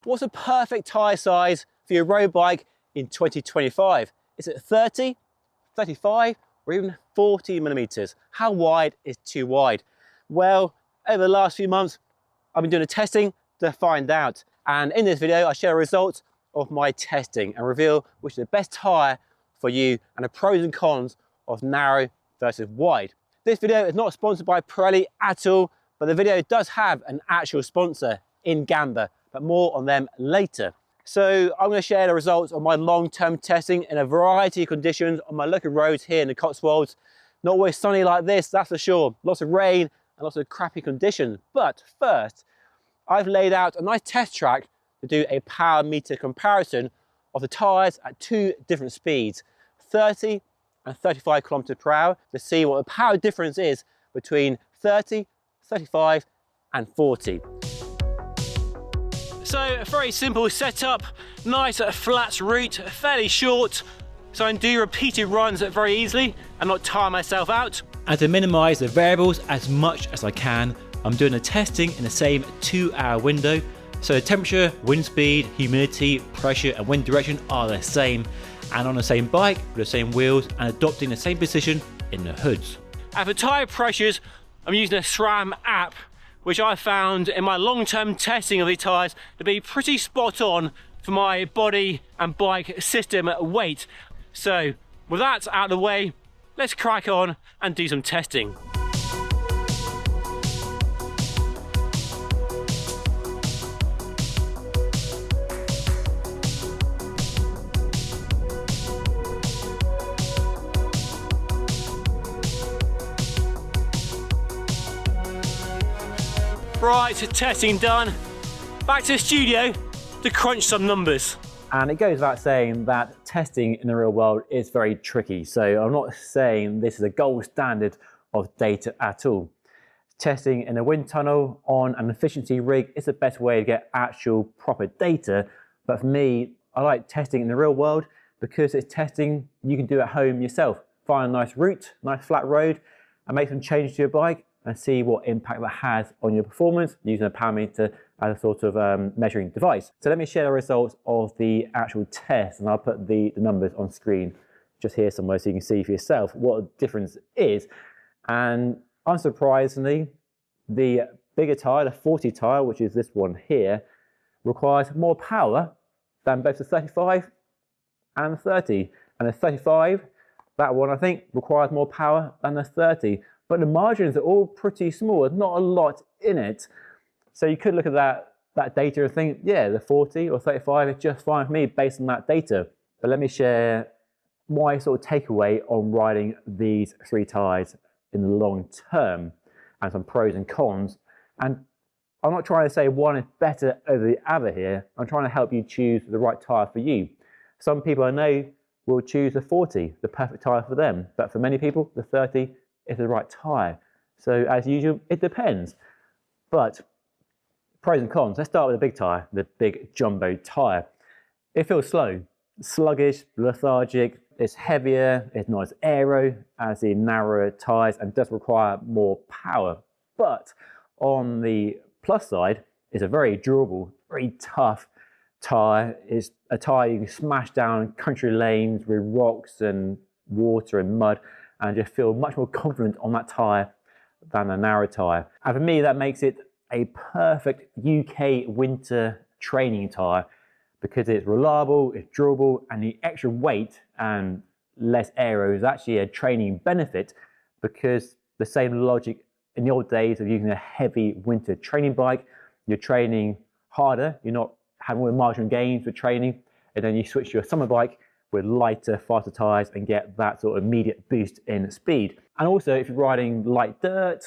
What's a perfect tyre size for your road bike in 2025? Is it 30, 35, or even 40 millimeters? How wide is too wide? Well, over the last few months, I've been doing a testing to find out. And in this video, I share results of my testing and reveal which is the best tyre for you and the pros and cons of narrow versus wide. This video is not sponsored by Pirelli at all, but the video does have an actual sponsor, InGamba, but more on them later. So I'm going to share the results of my long-term testing in a variety of conditions on my local roads here in the Cotswolds. Not always sunny like this, that's for sure. Lots of rain and lots of crappy conditions. But first, I've laid out a nice test track to do a power meter comparison of the tyres at two different speeds, 30 and 35 kilometers per hour, to see what the power difference is between 30, 35 and 40. So a very simple setup, nice flat route, fairly short, so I can do repeated runs very easily and not tire myself out. And to minimise the variables as much as I can, I'm doing the testing in the same 2-hour window, so the temperature, wind speed, humidity, pressure and wind direction are the same, and on the same bike with the same wheels and adopting the same position in the hoods. And for tyre pressures, I'm using a SRAM app, which I found in my long-term testing of these tyres to be pretty spot on for my body and bike system weight. So with that out of the way, let's crack on and do some testing. Right, testing done. Back to the studio to crunch some numbers. And it goes without saying that testing in the real world is very tricky. So I'm not saying this is a gold standard of data at all. Testing in a wind tunnel on an efficiency rig is the best way to get actual proper data. But for me, I like testing in the real world because it's testing you can do at home yourself. Find a nice route, nice flat road, and make some changes to your bike and see what impact that has on your performance using a power meter as a sort of measuring device. So let me share the results of the actual test, and I'll put the numbers on screen just here somewhere so you can see for yourself what the difference is. And unsurprisingly, the bigger tyre, the 40 tyre, which is this one here, requires more power than both the 35 and the 30. And the 35, that one I think, requires more power than the 30. But the margins are all pretty small. There's not a lot in it. So you could look at that data and think, yeah, the 40 or 35 is just fine for me based on that data. But let me share my sort of takeaway on riding these three tyres in the long term and some pros and cons. And I'm not trying to say one is better over the other here. I'm trying to help you choose the right tyre for you. Some people I know will choose the 40, the perfect tyre for them. But for many people, the 30 is the right tyre. So as usual, it depends. But pros and cons, let's start with the big tyre, the big jumbo tyre. It feels slow, sluggish, lethargic, it's heavier, it's not as aero as the narrower tyres and does require more power. But on the plus side, it's a very durable, very tough tyre. It's a tyre you can smash down country lanes with rocks and water and mud and just feel much more confident on that tyre than a narrow tyre. And for me, that makes it a perfect UK winter training tyre because it's reliable, it's durable, and the extra weight and less aero is actually a training benefit because the same logic in the old days of using a heavy winter training bike, you're training harder, you're not having all the marginal gains with training, and then you switch to a summer bike with lighter, faster tyres and get that sort of immediate boost in speed. And also if you're riding light dirt,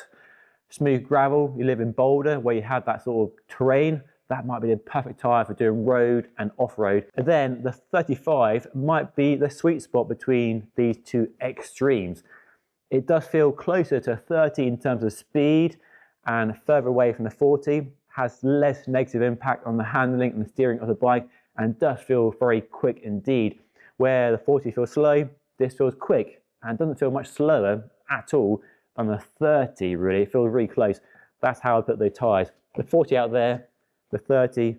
smooth gravel, you live in Boulder where you have that sort of terrain, that might be the perfect tyre for doing road and off-road. And then the 35 might be the sweet spot between these two extremes. It does feel closer to 30 in terms of speed and further away from the 40, has less negative impact on the handling and the steering of the bike and does feel very quick indeed. Where the 40 feels slow, this feels quick and doesn't feel much slower at all than the 30 really. It feels really close. That's how I put the tyres. The 40 out there, the 30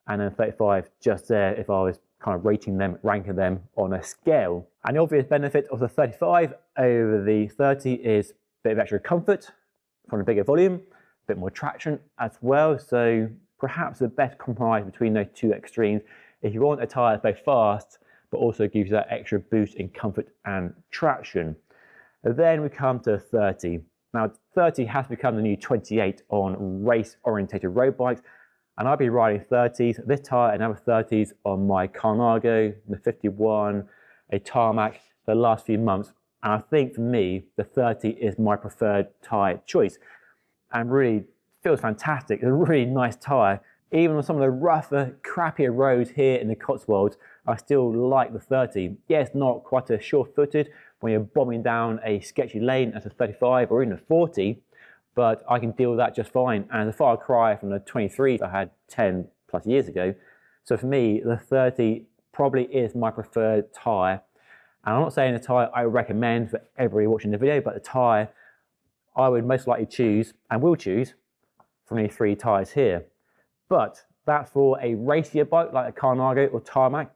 and then 35 just there if I was kind of rating them, ranking them on a scale. And the obvious benefit of the 35 over the 30 is a bit of extra comfort from a bigger volume, a bit more traction as well. So perhaps the best compromise between those two extremes if you want a tyre that's very fast, but also gives you that extra boost in comfort and traction. Then we come to 30. Now 30 has become the new 28 on race-orientated road bikes, and I'll be riding 30s, this tyre and other 30s on my Carnago, the 51, a Tarmac for the last few months. And I think for me, the 30 is my preferred tyre choice. And really feels fantastic. It's a really nice tyre. Even on some of the rougher, crappier roads here in the Cotswolds, I still like the 30. Yeah, it's not quite as sure-footed when you're bombing down a sketchy lane as a 35 or even a 40, but I can deal with that just fine. And it's a far cry from the 23 I had 10 plus years ago. So for me, the 30 probably is my preferred tyre. And I'm not saying the tyre I recommend for everybody watching the video, but the tyre I would most likely choose and will choose from these three tyres here. But that's for a racier bike like a Carnago or Tarmac.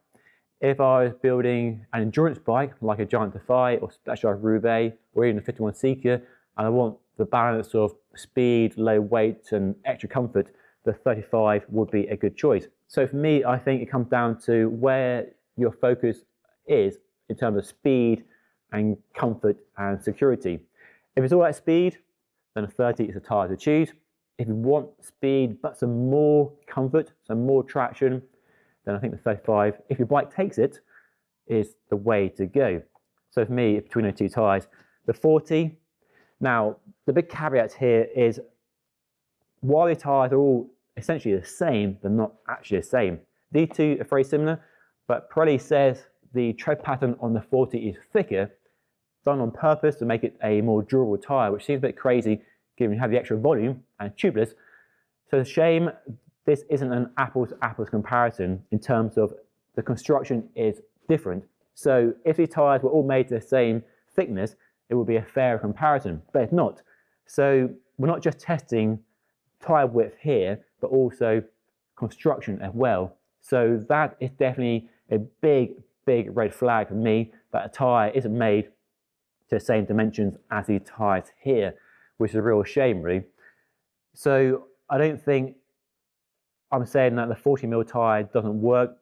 If I was building an endurance bike like a Giant Defy or Specialized Roubaix or even a 51 Seeker, and I want the balance of speed, low weight and extra comfort, the 35 would be a good choice. So for me, I think it comes down to where your focus is in terms of speed and comfort and security. If it's all about speed, then a 30 is a tyre to choose. If you want speed but some more comfort, some more traction, then I think the 35, if your bike takes it, is the way to go. So for me, between those two tyres, the 40. Now, the big caveat here is while the tyres are all essentially the same, they're not actually the same. These two are very similar, but Pirelli says the tread pattern on the 40 is thicker, done on purpose to make it a more durable tyre, which seems a bit crazy given you have the extra volume and tubeless. So it's a shame this isn't an apples to apples comparison in terms of the construction is different. So if these tyres were all made to the same thickness, it would be a fair comparison, but it's not. So we're not just testing tyre width here, but also construction as well. So that is definitely a big red flag for me that a tyre isn't made to the same dimensions as these tyres here, which is a real shame really. So I don't think I'm saying that the 40mm tyre doesn't work.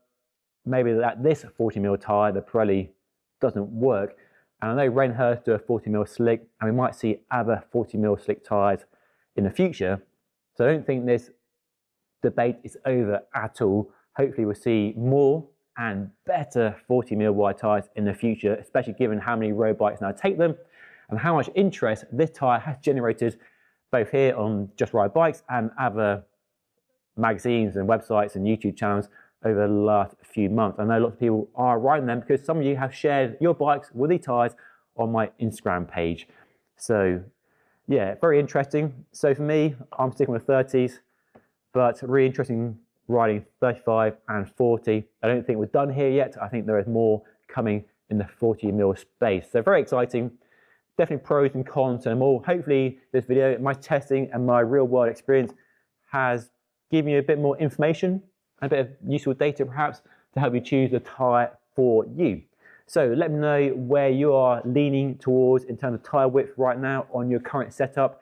Maybe that this 40mm tyre, the Pirelli, doesn't work. And I know Renhurst do a 40mm slick, and we might see other 40mm slick tyres in the future. So I don't think this debate is over at all. Hopefully we'll see more and better 40mm wide tyres in the future, especially given how many road bikes now take them and how much interest this tyre has generated both here on Just Ride Bikes and other magazines and websites and YouTube channels over the last few months. I know lots of people are riding them because some of you have shared your bikes with these tyres on my Instagram page. So yeah, very interesting. So for me, I'm sticking with 30s, but really interesting riding 35 and 40. I don't think we're done here yet. I think there is more coming in the 40mm space. So very exciting. Definitely pros and cons and more. Hopefully this video, my testing and my real world experience has given you a bit more information, a bit of useful data perhaps to help you choose the tyre for you. So let me know where you are leaning towards in terms of tyre width right now on your current setup,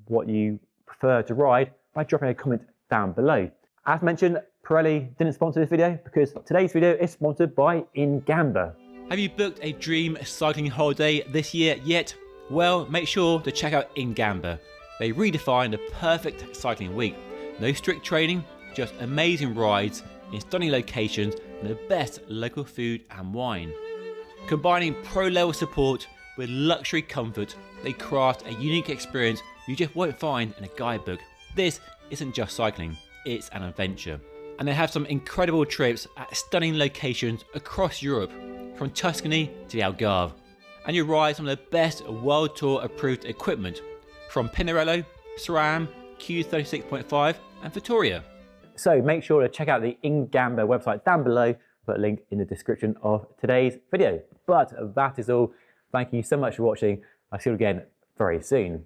what you prefer to ride by dropping a comment down below. As mentioned, Pirelli didn't sponsor this video because today's video is sponsored by InGamba. Have you booked a dream cycling holiday this year yet? Well, make sure to check out InGamba. They redefine the perfect cycling week. No strict training, just amazing rides in stunning locations and the best local food and wine. Combining pro-level support with luxury comfort, they craft a unique experience you just won't find in a guidebook. This isn't just cycling, it's an adventure. And they have some incredible trips at stunning locations across Europe, from Tuscany to the Algarve. And you ride some of the best World Tour approved equipment, from Pinarello, SRAM, Q36.5 and Vittoria. So make sure to check out the InGamba website down below, put a link in the description of today's video. But that is all. Thank you so much for watching. I'll see you again very soon.